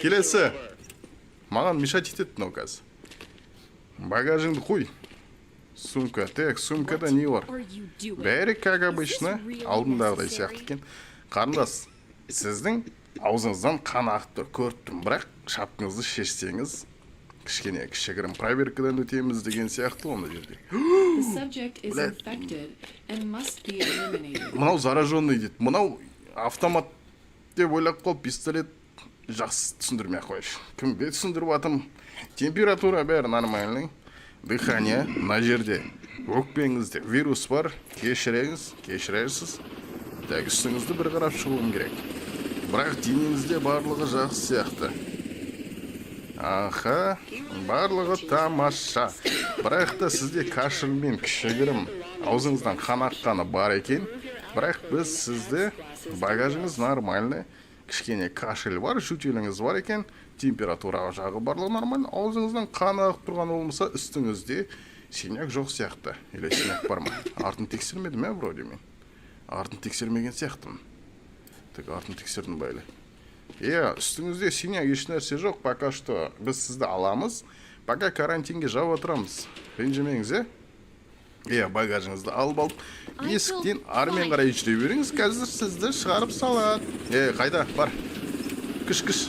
Келесі. Маған мешать етеді мынау қазір. Багажыңды қой. Сумка. Так, сумкада не бар? Бәрі как обычно. Алдындағыдай сияқты екен. Қарындас, сіздің аузыңыздан қан ағып тұр, көріп тұрмын. Бірақ шапкаңызды шешсеңіз, кішкене кішігірім проверкадан өтеміз деген сияқты оны жерде. Мынау зараженный дейді. Мынау автомат деп ойлап қол, пистолет жақсы түсіндірмей қойшы. Кімге түсіндіріп атым? Температура бәрі нормальный. Дыхание на жерде. Өкпеңізде вирус бар. Кешірерсіз. Так, үстіңізді бір қарап шығуым керек. Бірақ денеңізде барлығы жақсы сияқты. Аха, барлығы тамаша. Бірақ та сізде кашель мен кішігірім аузыңыздан қан аққаны бар екен. Бірақ біз сізде багажыңыз нормальный. Кішкене кашель бар, жөтеліңіз бар екен. Температура жағы барлығы нормальный. Аузыңыздан қан ағып тұрған болмаса, үстіңізде синяк жоқ сияқты. Или синяк бар ма? Артын тексермедім, вроде мен. Артын тексермеген сияқтымын. Так, артын тексердім бәлі. Үстіңізде синяк еш нәрсе жоқ. Пока что біз сізді аламыз. Пока карантинге жауып отырамыз. Ренжімеңіз, багажыңызды алып алып, есіктен армен қарай жүре беріңіз. Қазір сізді шығарып салады. Қайда? Бар. Кіш.